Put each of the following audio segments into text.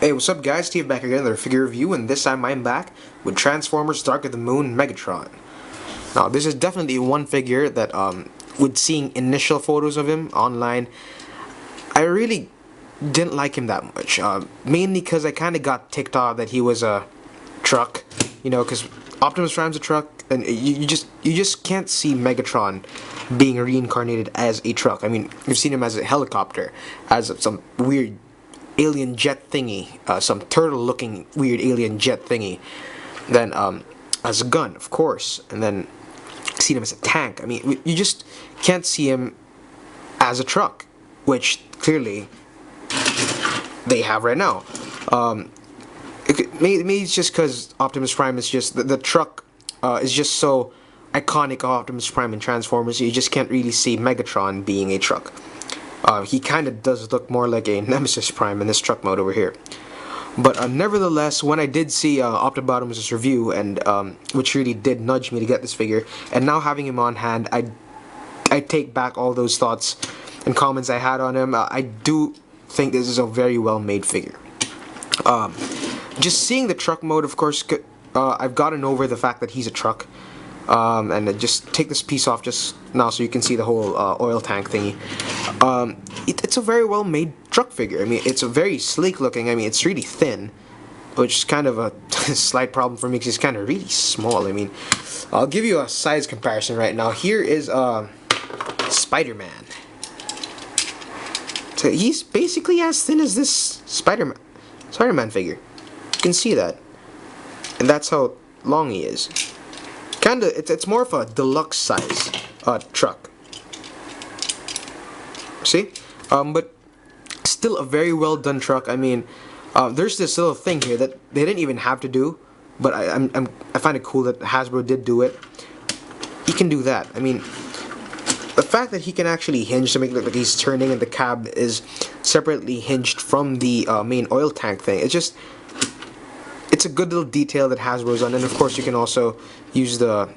Hey, what's up guys, Steve back again with another figure review, and this time I'm back with Transformers Dark of the Moon Megatron. Now this is definitely one figure that, with seeing initial photos of him online, I really didn't like him that much. Mainly because I kind of got ticked off that he was a truck, you know, because Optimus Prime's a truck, and you just can't see Megatron being reincarnated as a truck. I mean, you've seen him as a helicopter, as some weird alien jet thingy, some turtle-looking weird alien jet thingy. Then as a gun, of course, and then seen him as a tank. I mean, you just can't see him as a truck, which clearly they have right now. Maybe it's just because Optimus Prime is just the truck is just so iconic of Optimus Prime in Transformers. You just can't really see Megatron being a truck. He kind of does look more like a Nemesis Prime in this truck mode over here. But nevertheless, when I did see Optibottom's review, and which really did nudge me to get this figure, and now having him on hand, I take back all those thoughts and comments I had on him. I do think this is a very well made figure. Just seeing the truck mode, of course, I've gotten over the fact that he's a truck. And just take this piece off just now so you can see the whole oil tank thingy. It's a very well made truck figure. I mean, it's a very sleek looking. I mean, it's really thin, which is kind of a slight problem for me because it's kind of really small. I mean, I'll give you a size comparison right now. Here is Spider-Man. So he's basically as thin as this Spider-Man figure. You can see that, and that's how long he is. Kinda, it's more of a deluxe size truck. See, but still a very well done truck. I mean, there's this little thing here that they didn't even have to do, but I find it cool that Hasbro did do it. He can do that. I mean, the fact that he can actually hinge to make it look like he's turning, and the cab is separately hinged from the main oil tank thing. It's a good little detail that Hasbro's done, and of course you can also use the,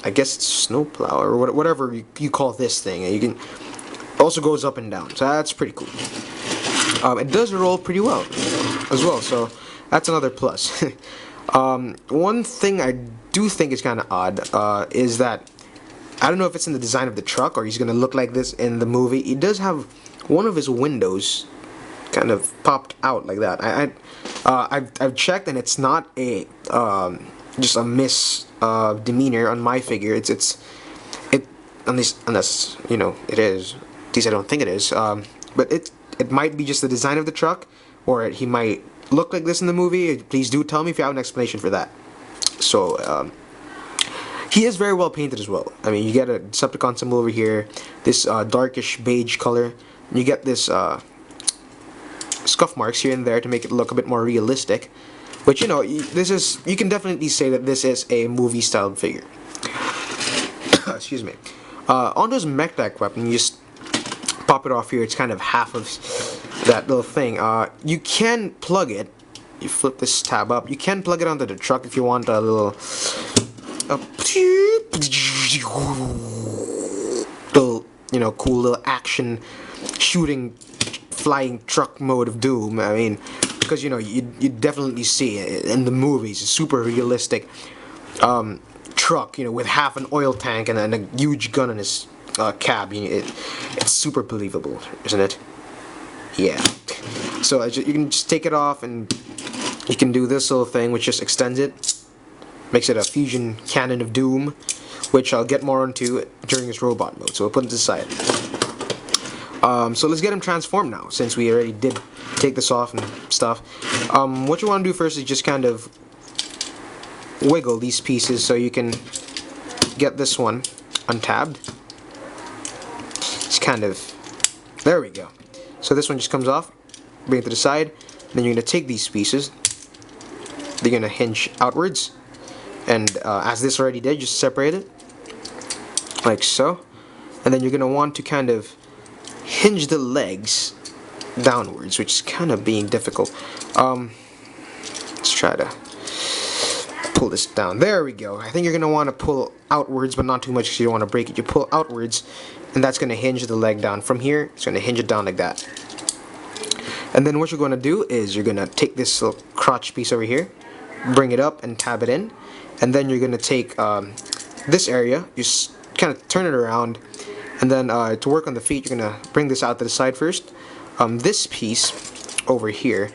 I guess it's snowplow or whatever you call this thing. You can also goes up and down, so that's pretty cool. It does roll pretty well as well, so that's another plus. One thing I do think is kind of odd is that I don't know if it's in the design of the truck or he's gonna look like this in the movie. He does have one of his windows kind of popped out like that. I've checked, and it's not a just a misdemeanor on my figure. It unless you know it is. At least I don't think it is. But it might be just the design of the truck, or he might look like this in the movie. Please do tell me if you have an explanation for that. So he is very well painted as well. I mean, you get a Decepticon symbol over here, this darkish beige color. You get this scuff marks here and there to make it look a bit more realistic, but you know, you can definitely say that this is a movie styled figure. Excuse me. On those mech deck weapon, you just pop it off here. It's kind of half of that little thing. You can plug it. You flip this tab up. You can plug it onto the truck if you want a little you know, cool little action shooting flying truck mode of doom. I mean, because you know, you definitely see it in the movies, a super realistic truck, you know, with half an oil tank and a huge gun in his cab. You know, it's super believable, isn't it? Yeah. So you can just take it off, and you can do this little thing which just extends it, makes it a fusion cannon of doom, which I'll get more onto during this robot mode. So we'll put it aside. So let's get him transformed now, since we already did take this off and stuff. What you want to do first is just kind of wiggle these pieces so you can get this one untabbed. Just kind of, there we go. So this one just comes off, bring it to the side, then you're going to take these pieces, they're going to hinge outwards, and as this already did, just separate it, like so, and then you're going to want to kind of hinge the legs downwards, which is kind of being difficult. Let's try to pull this down. There we go. I think you're going to want to pull outwards, but not too much because you don't want to break it. You pull outwards, and that's going to hinge the leg down. From here, it's going to hinge it down like that. And then what you're going to do is you're going to take this little crotch piece over here, bring it up and tab it in, and then you're going to take this area, you kind of turn it around, and then to work on the feet, you're going to bring this out to the side first. This piece over here,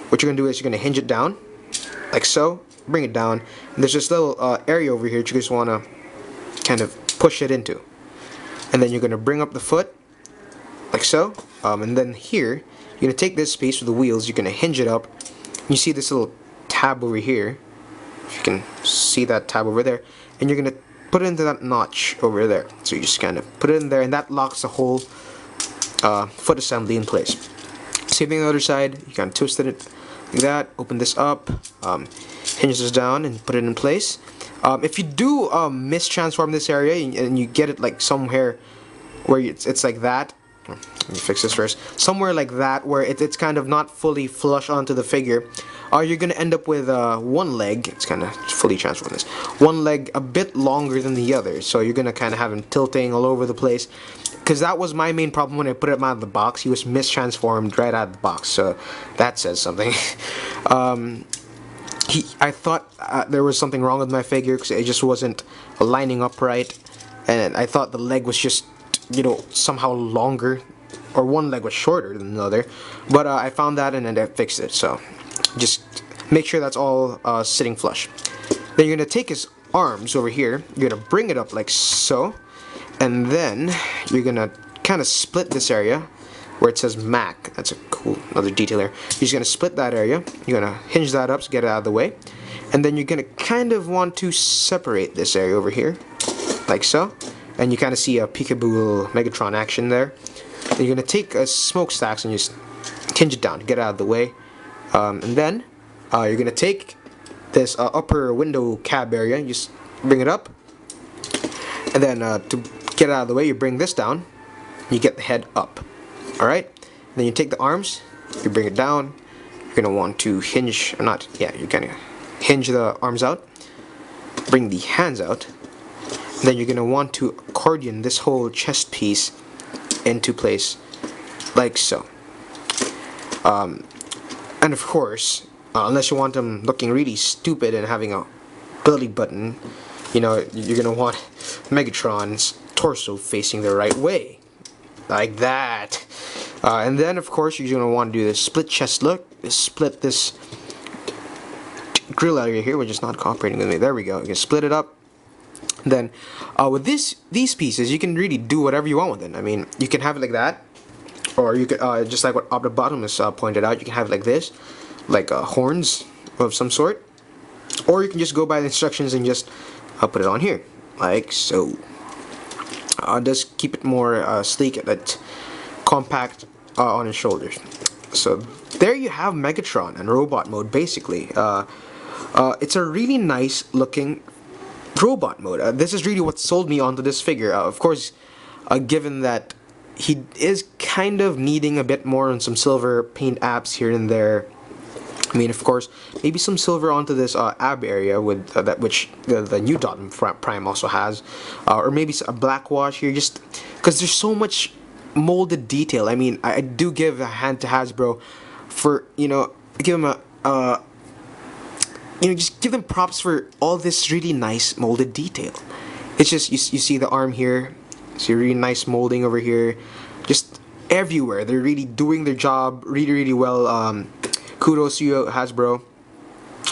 what you're going to do is you're going to hinge it down, like so, bring it down, and there's this little area over here that you just want to kind of push it into. And then you're going to bring up the foot, like so, and then here, you're going to take this piece with the wheels, you're going to hinge it up. You see this little tab over here, if you can see that tab over there, and you're going to put it into that notch over there. So you just kind of put it in there, and that locks the whole foot assembly in place. Same thing on the other side, you kind of twisted it like that, open this up, hinge this down, and put it in place. If you do mistransform this area and you get it like somewhere where it's like that, let me fix this first, somewhere like that where it's kind of not fully flush onto the figure, you're going to end up with one leg, it's kind of fully transformed this, one leg a bit longer than the other, so you're going to kind of have him tilting all over the place, because that was my main problem when I put him out of the box. He was mistransformed right out of the box, so that says something. I thought there was something wrong with my figure because it just wasn't lining up right, and I thought the leg was just, you know, somehow longer, or one leg was shorter than the other, but I found that and then I fixed it. So just make sure that's all sitting flush. Then you're going to take his arms over here, you're going to bring it up like so, and then you're going to kind of split this area where it says Mac. That's a cool another detail there. You're just going to split that area, you're going to hinge that up to get it out of the way, and then you're going to kind of want to separate this area over here like so, and you kind of see a peekaboo Megatron action there. Then you're going to take a smokestacks and just hinge it down to get it out of the way, and then you're going to take this upper window cab area, you just bring it up, and then to get it out of the way, you bring this down, you get the head up. Alright, then you take the arms, you bring it down, you're going to want to hinge, or not, yeah, you're going to hinge the arms out, bring the hands out, then you're going to want to accordion this whole chest piece into place, like so. And of course, unless you want them looking really stupid and having a belly button, you know, you're going to want Megatron's torso facing the right way, like that. And then of course you're going to want to do this split chest look, split this grill area here, which is not cooperating with me. There we go. You can split it up. Then with these pieces, you can really do whatever you want with it. I mean, you can have it like that, or you could just like what Optibotimus pointed out, you can have it like this, like horns of some sort, or you can just go by the instructions and just put it on here, like so. Just keep it more sleek and compact on his shoulders. So there you have Megatron and robot mode basically. It's a really nice looking robot mode. This is really what sold me onto this figure. Of course, given that he is kind of needing a bit more on some silver paint apps here and there. I mean, of course, maybe some silver onto this ab area with that, which the new DOTM Prime also has, or maybe a black wash here, just because there's so much molded detail. I mean, I do give a hand to Hasbro for, you know, give him a you know, just give them props for all this really nice molded detail. It's just you see the arm here, see really nice molding over here, just everywhere. They're really doing their job really well. Kudos to you, Hasbro.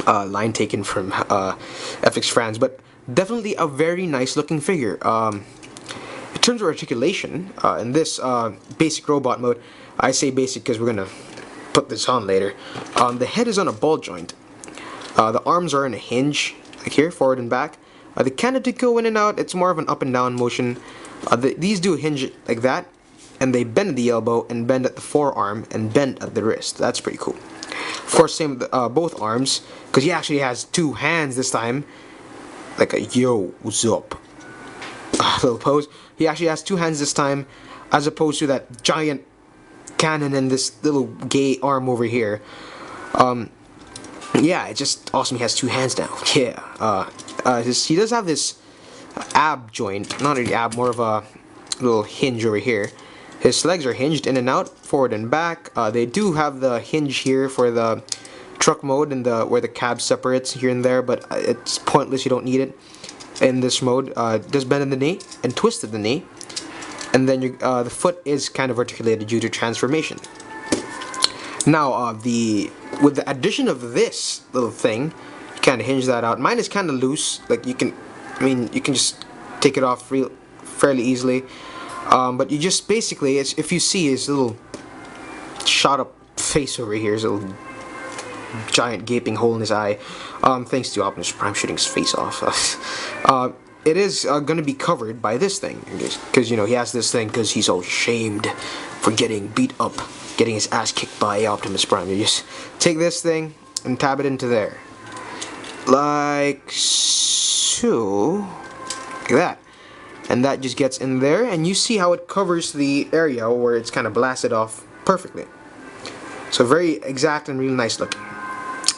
Line taken from FX France, but definitely a very nice looking figure. In terms of articulation, in this basic robot mode, I say basic because we're gonna put this on later. The head is on a ball joint. The arms are in a hinge, like here, forward and back. They kind of do go in and out. It's more of an up and down motion. These do hinge like that, and they bend at the elbow and bend at the forearm and bend at the wrist. That's pretty cool. Of course, same with both arms, because he actually has two hands this time, like a yo, what's up little pose. He actually has two hands this time, as opposed to that giant cannon and this little gay arm over here. Yeah, it's just awesome. He has two hands now. Yeah. He does have this ab joint, not really ab, more of a little hinge over here. His legs are hinged in and out, forward and back. They do have the hinge here for the truck mode and where the cab separates here and there, but it's pointless. You don't need it in this mode. Does bend in the knee and twist at the knee, and then the foot is kind of articulated due to transformation. Now, with the addition of this little thing, you kind of hinge that out. Mine is kind of loose. Like you can just take it off fairly easily. But you just basically, if you see his little shot up face over here, his little giant gaping hole in his eye, thanks to Optimus Prime shooting his face off. It is going to be covered by this thing, because he has this thing because he's all shamed for getting beat up, getting his ass kicked by Optimus Prime. You just take this thing and tab it into there, like so, like that. And that just gets in there, and you see how it covers the area where it's kind of blasted off perfectly. So very exact and really nice looking.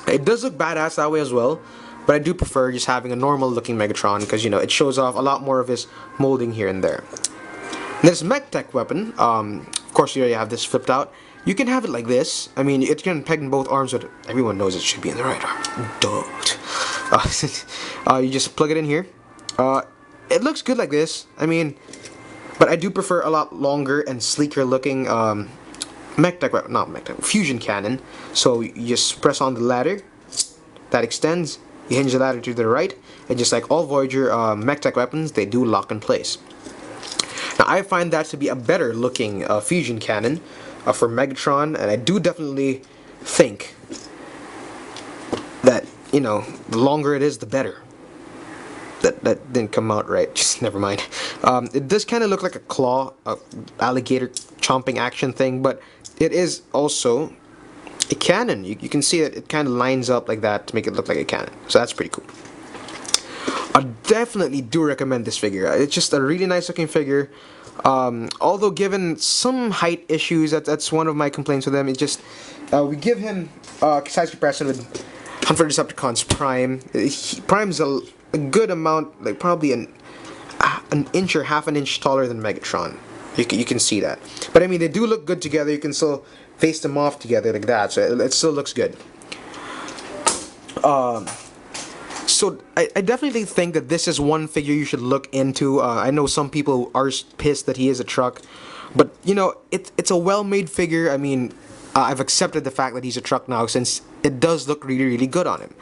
It does look badass that way as well, but I do prefer just having a normal looking Megatron because it shows off a lot more of his molding here and there. And this mech tech weapon, of course you already have this flipped out. You can have it like this. I mean, it can peg in both arms, but everyone knows it should be in the right arm. Duh. You just plug it in here. It looks good like this. I mean, but I do prefer a lot longer and sleeker looking fusion cannon. So you just press on the ladder, that extends, you hinge the ladder to the right, and just like all Voyager mech tech weapons, they do lock in place. Now I find that to be a better looking fusion cannon for Megatron, and I do definitely think that the longer it is, the better. That didn't come out right. Just never mind. It does kind of look like a claw, alligator chomping action thing, but it is also a cannon. You can see that it kind of lines up like that to make it look like a cannon. So that's pretty cool. I definitely do recommend this figure. It's just a really nice looking figure. Although given some height issues, that's one of my complaints with him. It just we give him size comparison with Hunt for Decepticons Prime. Prime's a good amount, like probably an inch or half an inch taller than Megatron. You can see that. But I mean, they do look good together. You can still face them off together like that, so it still looks good. So I definitely think that this is one figure you should look into. I know some people are pissed that he is a truck, but it's a well-made figure. I mean, I've accepted the fact that he's a truck now since it does look really, really good on him.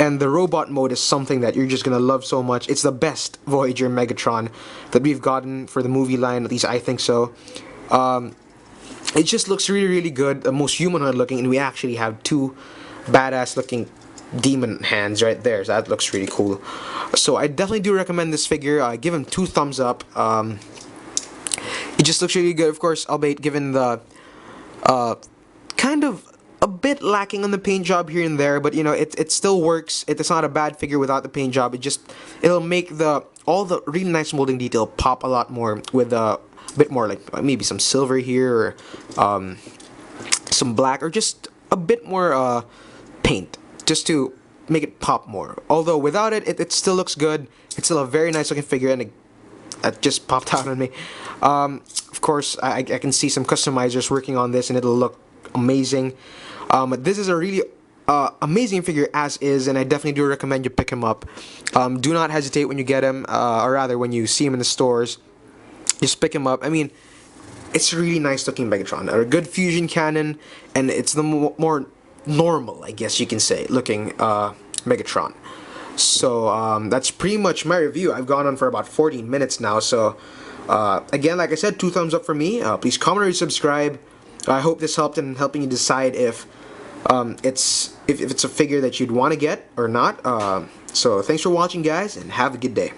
And the robot mode is something that you're just gonna love so much. It's the best Voyager Megatron that we've gotten for the movie line, at least I think so. It just looks really, really good, the most humanoid looking, and we actually have two badass looking demon hands right there, so that looks really cool. So I definitely do recommend this figure. I give him 2 thumbs up. It just looks really good, of course, albeit given the kind of a bit lacking on the paint job here and there, but it still works. It's not a bad figure without the paint job. It'll make all the really nice molding detail pop a lot more with a bit more, like maybe some silver here, or some black, or just a bit more paint, just to make it pop more. Although without it still looks good. It's still a very nice looking figure, and it just popped out on me. Of course, I can see some customizers working on this, and it'll look amazing. This is a really amazing figure as is, and I definitely do recommend you pick him up. Do not hesitate when you get him, or rather when you see him in the stores. Just pick him up. I mean, it's a really nice looking Megatron, a good fusion cannon, and it's the more normal, I guess you can say, looking Megatron. So that's pretty much my review. I've gone on for about 14 minutes now, so again, like I said, 2 thumbs up for me. Please comment or subscribe. I hope this helped in helping you decide if it's a figure that you'd want to get or not. So thanks for watching, guys, and have a good day.